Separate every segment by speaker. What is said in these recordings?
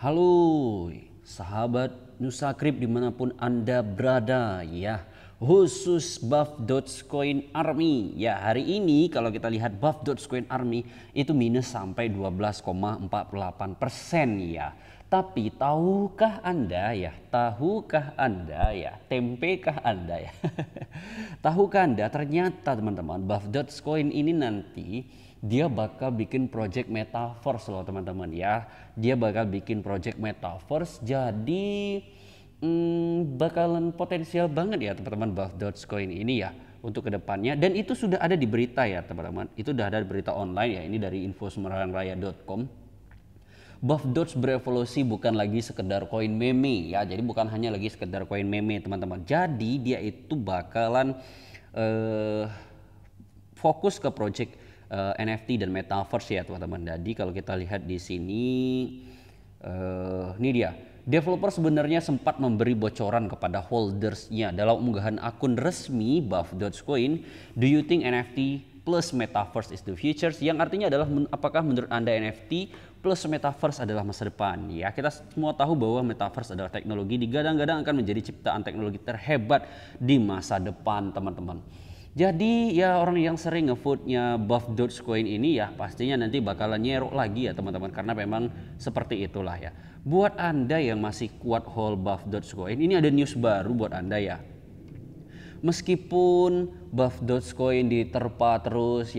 Speaker 1: Halo, sahabat Nusakrip dimanapun Anda berada ya, khusus Buff Dogecoin Army ya. Hari ini kalau kita lihat Buff Dogecoin Army itu minus sampai 12,48% ya. Tapi tahukah Anda ya, tempekah Anda ya? Tahukah Anda ternyata teman-teman Buff Dogecoin ini nanti dia bakal bikin project metaverse loh teman-teman ya. Dia bakal bikin project metaverse, jadi bakalan potensial banget ya teman-teman Buff Dogecoin ini ya untuk kedepannya. Dan itu sudah ada di berita ya teman-teman. Itu sudah ada di berita online ya. Ini dari infosemerangraya.com. Buff Doge berevolusi bukan lagi sekedar koin meme ya. Jadi bukan hanya lagi sekedar koin meme teman-teman. Jadi dia itu bakalan fokus ke project NFT dan metaverse ya teman-teman. Jadi kalau kita lihat di sini, ini dia. Developer sebenarnya sempat memberi bocoran kepada holdersnya dalam unggahan akun resmi Buff Dogecoin. Do you think NFT plus metaverse is the future? Yang artinya adalah apakah menurut Anda NFT plus metaverse adalah masa depan? Ya, kita semua tahu bahwa metaverse adalah teknologi digadang-gadang akan menjadi ciptaan teknologi terhebat di masa depan teman-teman. Jadi ya orang yang sering ngevote-nya Buff Dogecoin ini ya pastinya nanti bakalan nyerok lagi ya teman-teman, karena memang seperti itulah ya. Buat Anda yang masih kuat hold Buff Dogecoin, ini ada news baru buat Anda ya. Meskipun Buff Dogecoin diterpa terus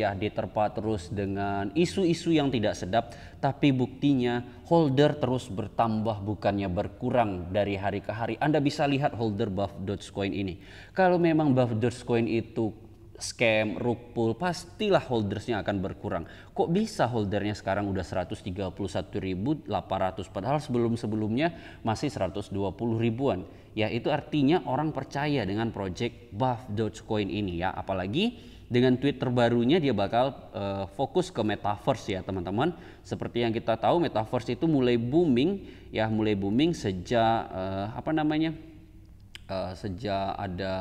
Speaker 1: dengan isu-isu yang tidak sedap, tapi buktinya holder terus bertambah bukannya berkurang dari hari ke hari. Anda bisa lihat holder Buff Dogecoin ini. Kalau memang Buff Dogecoin itu scam, rug pull, pastilah holdersnya akan berkurang. Kok bisa holdernya sekarang udah 131.800 padahal sebelum-sebelumnya masih 120 ribuan. Ya itu artinya orang percaya dengan project Buff Dogecoin ini ya. Apalagi dengan tweet terbarunya dia bakal fokus ke metaverse ya teman-teman. Seperti yang kita tahu metaverse itu mulai booming sejak sejak ada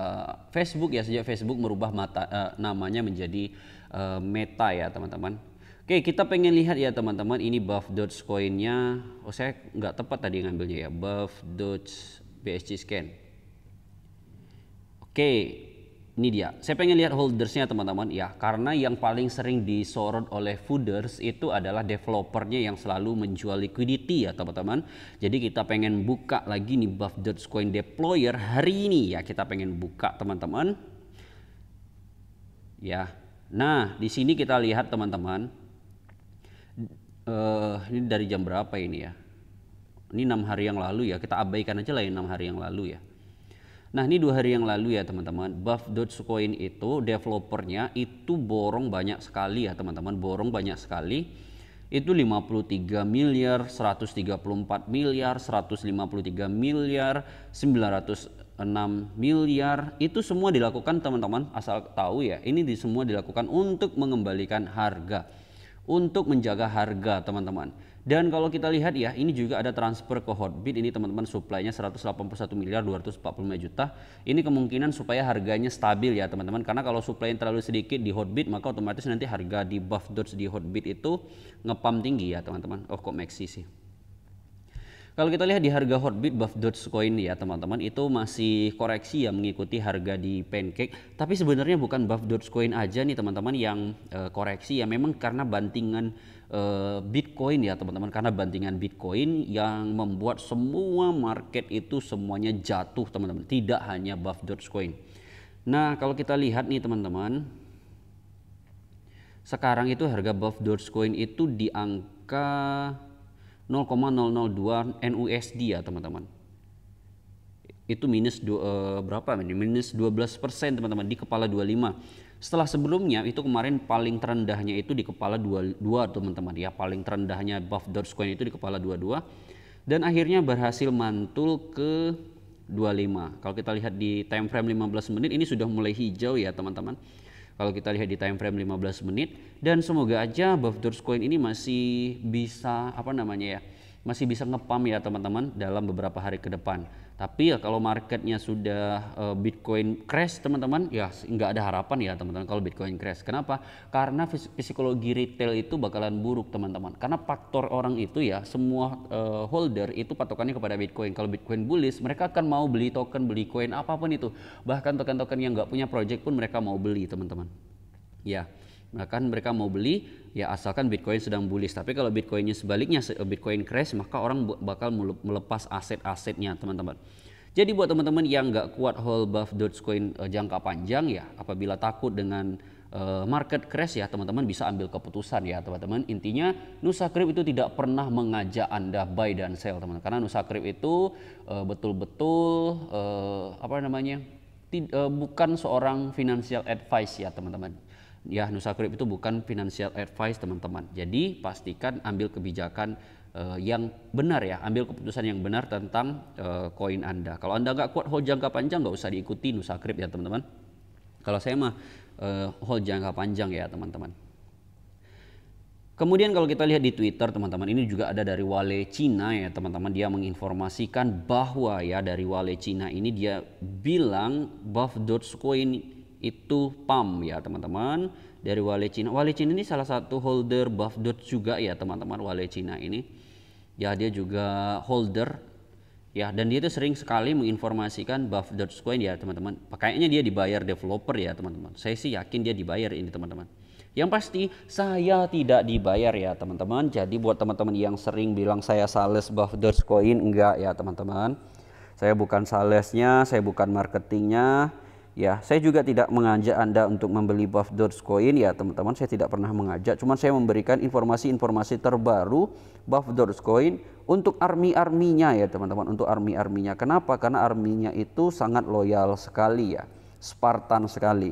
Speaker 1: Facebook ya, sejak Facebook merubah namanya menjadi Meta ya teman-teman. Oke, kita pengen lihat ya teman-teman, ini Buff Dogecoin-nya. Oh, saya nggak tepat tadi ngambilnya ya, Buff Doge BSC scan. Oke, ini dia. Saya pengen lihat holdersnya teman-teman ya, karena yang paling sering disorot oleh fooders itu adalah developernya yang selalu menjual liquidity ya teman-teman. Jadi kita pengen buka lagi nih Buff Dogecoin deployer hari ini ya, kita pengen buka teman-teman. Ya. Nah, di sini kita lihat teman-teman. Ini dari jam berapa ini ya? Ini 6 hari yang lalu ya, kita abaikan aja lah yang 6 hari yang lalu ya. Nah ini 2 hari yang lalu ya teman-teman, Buff Dogecoin itu developernya itu borong banyak sekali ya teman-teman, borong banyak sekali. Itu 53 miliar, 134 miliar, 153 miliar, 906 miliar. Itu semua dilakukan teman-teman, asal tahu ya, ini semua dilakukan untuk mengembalikan harga, untuk menjaga harga teman-teman. Dan kalau kita lihat ya, ini juga ada transfer ke Hotbit. Ini teman-teman supply-nya 181 miliar 245 juta. Ini kemungkinan supaya harganya stabil ya teman-teman. Karena kalau supply yang terlalu sedikit di Hotbit, maka otomatis nanti harga di Buff Doge di Hotbit itu ngepam tinggi ya teman-teman. Oh kok Maxi sih. Kalau kita lihat di harga Hotbit Buff Dogecoin ya teman-teman, itu masih koreksi ya mengikuti harga di Pancake. Tapi sebenarnya bukan Buff Dogecoin aja nih teman-teman yang koreksi ya, memang karena bantingan Bitcoin ya teman-teman, karena bantingan Bitcoin yang membuat semua market itu semuanya jatuh teman-teman, tidak hanya Buff Dogecoin. Nah kalau kita lihat nih teman-teman, sekarang itu harga Buff Dogecoin itu di angka 0,002 NUSD ya teman-teman. Itu minus berapa ini? Minus 12% teman-teman di kepala 25. Setelah sebelumnya itu kemarin paling terendahnya itu di kepala 22 teman-teman ya, paling terendahnya Buff Dogecoin itu di kepala 22 dan akhirnya berhasil mantul ke 25. Kalau kita lihat di time frame 15 menit ini sudah mulai hijau ya teman-teman. Kalau kita lihat di time frame 15 menit, dan semoga aja Buff Dogecoin ini masih bisa masih bisa ngepam ya teman-teman dalam beberapa hari ke depan. Tapi ya kalau marketnya sudah Bitcoin crash teman-teman, ya nggak ada harapan ya teman-teman kalau Bitcoin crash. Kenapa? Karena psikologi retail itu bakalan buruk teman-teman. Karena faktor orang itu ya, semua holder itu patokannya kepada Bitcoin. Kalau Bitcoin bullish, mereka akan mau beli token, beli koin apapun itu. Bahkan token-token yang nggak punya project pun mereka mau beli teman-teman. Ya, bahkan mereka mau beli ya asalkan Bitcoin sedang bullish. Tapi kalau Bitcoinnya sebaliknya, Bitcoin crash, maka orang bakal melepas aset-asetnya teman-teman. Jadi buat teman-teman yang nggak kuat hold buff Dogecoin jangka panjang ya, apabila takut dengan market crash ya teman-teman bisa ambil keputusan ya teman-teman. Intinya Nusakrip itu tidak pernah mengajak Anda buy dan sell teman-teman, karena Nusakrip itu betul-betul bukan seorang financial advice ya teman-teman. Ya, Nusakrip itu bukan financial advice teman-teman. Jadi pastikan ambil kebijakan yang benar ya, ambil keputusan yang benar tentang koin Anda. Kalau Anda nggak kuat hold jangka panjang, nggak usah diikuti Nusakrip ya teman-teman. Kalau saya mah hold jangka panjang ya teman-teman. Kemudian kalau kita lihat di Twitter teman-teman, ini juga ada dari Wale Cina ya teman-teman. Dia menginformasikan bahwa ya dari Wale Cina ini dia bilang buff Dogecoin itu pump ya teman-teman, dari Wale Cina. Wale Cina ini salah satu holder buff Doge juga ya teman-teman. Wale Cina ini ya dia juga holder ya, dan dia itu sering sekali menginformasikan buff Dogecoin ya teman-teman. Kayaknya dia dibayar developer ya teman-teman. Saya sih yakin dia dibayar ini teman-teman. Yang pasti saya tidak dibayar ya teman-teman. Jadi buat teman-teman yang sering bilang saya sales buff Dogecoin, enggak ya teman-teman. Saya bukan salesnya, saya bukan marketingnya. Ya, saya juga tidak mengajak Anda untuk membeli buff Dogecoin ya teman-teman. Saya tidak pernah mengajak, cuman saya memberikan informasi-informasi terbaru buff Dogecoin untuk army-arminya ya teman-teman, untuk army-arminya. Kenapa? Karena arminya itu sangat loyal sekali ya, Spartan sekali.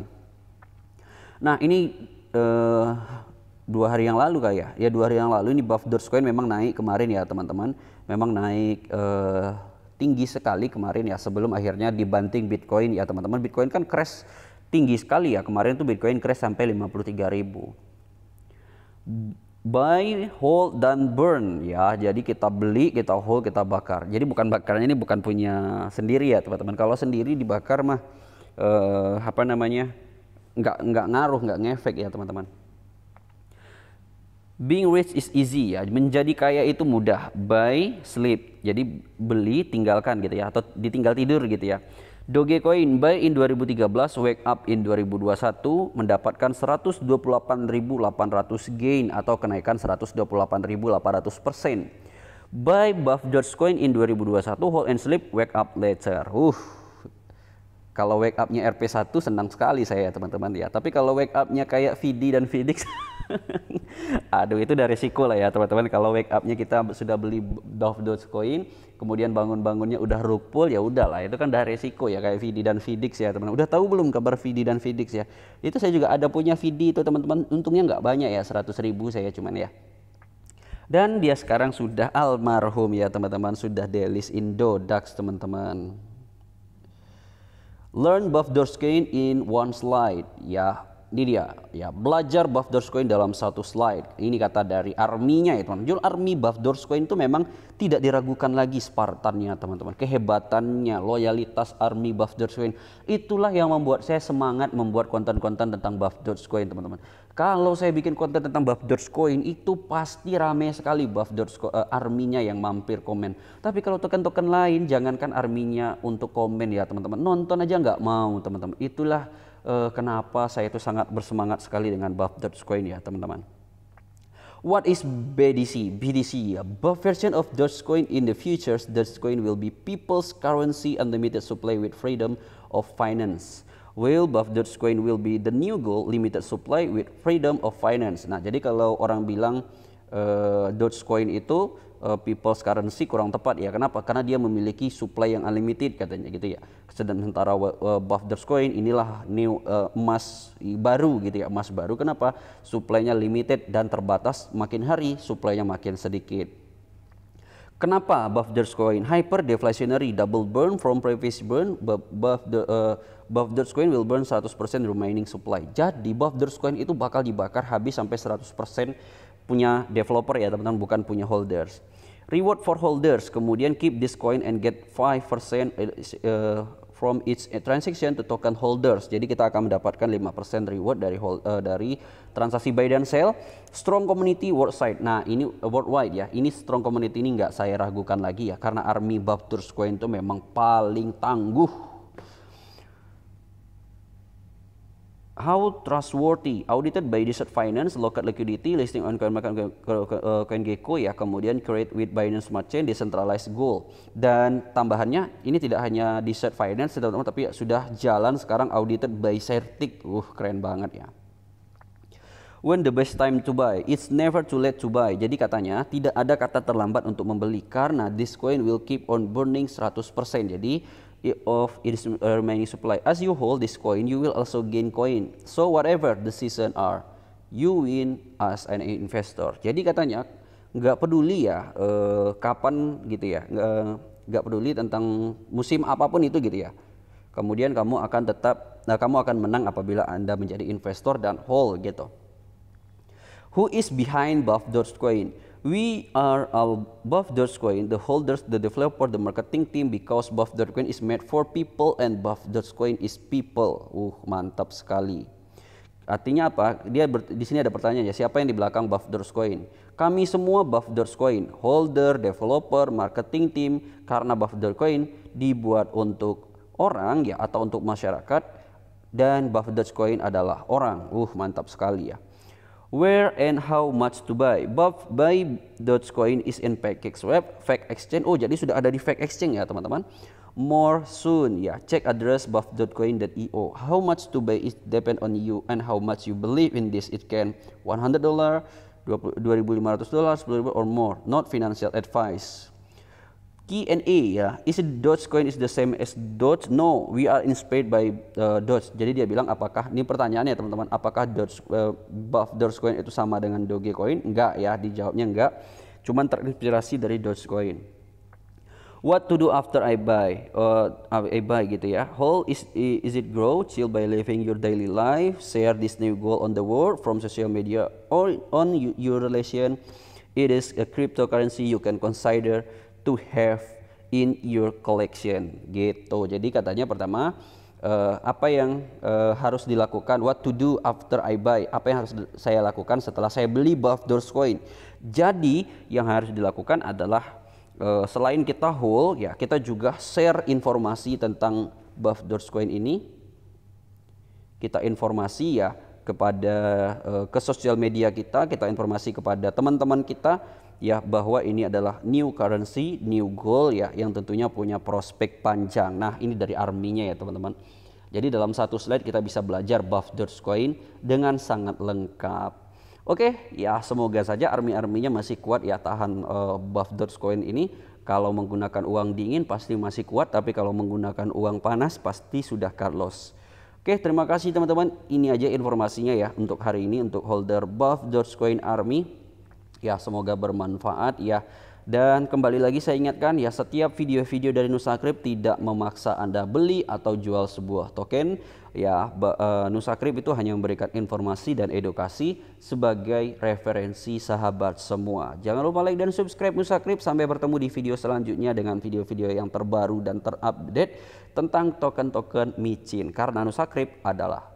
Speaker 1: Nah ini 2 hari yang lalu kayak ya 2 hari yang lalu ini buff Dogecoin memang naik kemarin ya teman-teman, memang naik tinggi sekali kemarin ya, sebelum akhirnya dibanting Bitcoin ya teman-teman. Bitcoin kan crash tinggi sekali ya kemarin tuh, Bitcoin crash sampai 53.000. Buy, hold, dan burn ya, jadi kita beli, kita hold, kita bakar. Jadi bukan bakarnya ini bukan punya sendiri ya teman-teman. Kalau sendiri dibakar mah nggak ngaruh, nggak ngefek ya teman-teman. Being rich is easy ya, menjadi kaya itu mudah. Buy, sleep, jadi beli, tinggalkan gitu ya, atau ditinggal tidur gitu ya. Dogecoin buy in 2013, wake up in 2021, mendapatkan 128.800 gain atau kenaikan 128.800%. Buy buff Dogecoin in 2021, hold and sleep, wake up later. Kalau wake up-nya RP1 senang sekali saya teman-teman ya. Tapi kalau wake up-nya kayak VD dan Fidix aduh itu udah resiko lah ya teman-teman. Kalau wake up-nya kita sudah beli buff Dogecoin, kemudian bangun-bangunnya udah rug pull, ya udahlah itu kan udah resiko ya, kayak VD dan Fidix ya teman-teman. Udah tahu belum kabar VD dan Fidix ya? Itu saya juga ada punya VD itu teman-teman. Untungnya nggak banyak ya, 100.000 saya cuman ya. Dan dia sekarang sudah almarhum ya teman-teman, sudah delist Indo DAX teman-teman. Learn buff Dogecoin in one slide ya, ini dia ya, belajar buff Dogecoin dalam satu slide. Ini kata dari arminya ya teman-teman. Jadi army buff Dogecoin itu memang tidak diragukan lagi Spartannya teman-teman, kehebatannya, loyalitas army buff Dogecoin. Itulah yang membuat saya semangat membuat konten-konten tentang buff Dogecoin teman-teman. Kalau saya bikin konten tentang buff Dogecoin itu pasti rame sekali buff Dogecoin arminya yang mampir komen. Tapi kalau token-token lain, jangankan arminya untuk komen ya teman-teman, nonton aja nggak mau teman-teman. Itulah kenapa saya itu sangat bersemangat sekali dengan buff Dogecoin ya teman-teman. What is BDC? BDC, a buff version of Dogecoin in the future. Dogecoin will be people's currency, unlimited supply with freedom of finance. Will buff Dogecoin will be the new gold, limited supply with freedom of finance. Nah, jadi kalau orang bilang Dogecoin itu people's currency kurang tepat ya. Kenapa? Karena dia memiliki supply yang unlimited katanya gitu ya. Sementara buff Dogecoin inilah new emas baru gitu ya, emas baru. Kenapa? Supply-nya limited dan terbatas, makin hari supply-nya makin sedikit. Kenapa buff Dogecoin? Hyper deflationary, double burn from previous burn. Buff Dogecoin will burn 100% remaining supply. Jadi buff Dogecoin itu bakal dibakar habis sampai 100% punya developer ya teman-teman, bukan punya holders. Reward for holders, kemudian keep this coin and get 5% from each transaction to token holders. Jadi kita akan mendapatkan 5% reward dari transaksi buy dan sell. Strong community worldwide. Nah, ini worldwide ya. Ini strong community ini nggak saya ragukan lagi ya, karena army Buff Dogecoin itu memang paling tangguh. How trustworthy? Audited by Desert Finance, local liquidity, listing on CoinGecko ya, kemudian create with Binance Smart Chain, decentralized gold. Dan tambahannya ini tidak hanya Desert Finance teman-teman, tapi sudah jalan sekarang audited by Certic. Keren banget ya. When the best time to buy? It's never too late to buy. Jadi katanya tidak ada kata terlambat untuk membeli karena this coin will keep on burning 100%. Jadi of its remaining supply. As you hold this coin, you will also gain coin. So whatever the season are, you win as an investor. Jadi katanya nggak peduli ya kapan gitu ya, nggak peduli tentang musim apapun itu gitu ya. Kemudian kamu akan menang apabila Anda menjadi investor dan hold gitu. Who is behind Buff Dogecoin? We are Buff Dogecoin, the holders, the developer, the marketing team, because Buff Dogecoin is made for people and Buff Dogecoin is people. Mantap sekali. Artinya apa? Di sini ada pertanyaan ya, siapa yang di belakang Buff Dogecoin? Kami semua Buff Dogecoin, holder, developer, marketing team, karena Buff Dogecoin dibuat untuk orang ya atau untuk masyarakat, dan Buff Dogecoin adalah orang. Mantap sekali ya. Where and how much to buy? Buy Dogecoin is in PancakeSwap, Fake Exchange. Jadi sudah ada di Fake Exchange ya teman-teman. More soon ya. Check address buffdogecoin.io. How much to buy is depend on you and how much you believe in this. It can $100, $2,500, $10,000 or more. Not financial advice. Q&A ya, is Dogecoin is the same as Doge? No, we are inspired by Doge. Jadi dia bilang apakah, ini pertanyaannya teman-teman, apakah Buff Dogecoin itu sama dengan Dogecoin? Enggak ya, dijawabnya enggak. Cuman terinspirasi dari Dogecoin. What to do after I buy? Gitu ya. How is it grow? Chill by living your daily life. Share this new goal on the world from social media or on your relation. It is a cryptocurrency you can consider to have in your collection gitu. Jadi katanya pertama apa yang harus dilakukan, what to do after I buy, apa yang harus saya lakukan setelah saya beli Buff Dogecoin. Jadi yang harus dilakukan adalah selain kita hold ya, kita juga share informasi tentang Buff Dogecoin ini. Kita informasi ya kepada ke sosial media kita informasi kepada teman-teman kita ya, bahwa ini adalah new currency, new goal ya, yang tentunya punya prospek panjang. Nah, ini dari arminya ya teman-teman. Jadi dalam satu slide kita bisa belajar Buff Dogecoin dengan sangat lengkap. Oke, ya semoga saja arminya masih kuat ya, tahan Buff Dogecoin ini. Kalau menggunakan uang dingin pasti masih kuat, tapi kalau menggunakan uang panas pasti sudah cut loss. Oke, terima kasih teman-teman. Ini aja informasinya ya untuk hari ini untuk holder Buff Dogecoin Army. Ya, semoga bermanfaat ya. Dan kembali lagi saya ingatkan ya, setiap video-video dari Nusakrip tidak memaksa Anda beli atau jual sebuah token ya. Nusakrip itu hanya memberikan informasi dan edukasi sebagai referensi sahabat semua. Jangan lupa like dan subscribe Nusakrip. Sampai bertemu di video selanjutnya dengan video-video yang terbaru dan terupdate tentang token-token micin. Karena Nusakrip adalah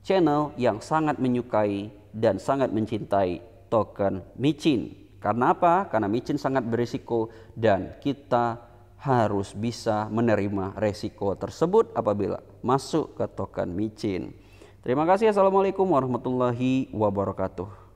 Speaker 1: channel yang sangat menyukai dan sangat mencintai token micin. Karena apa? Karena micin sangat berisiko dan kita harus bisa menerima resiko tersebut apabila masuk ke token micin. Terima kasih. Assalamualaikum warahmatullahi wabarakatuh.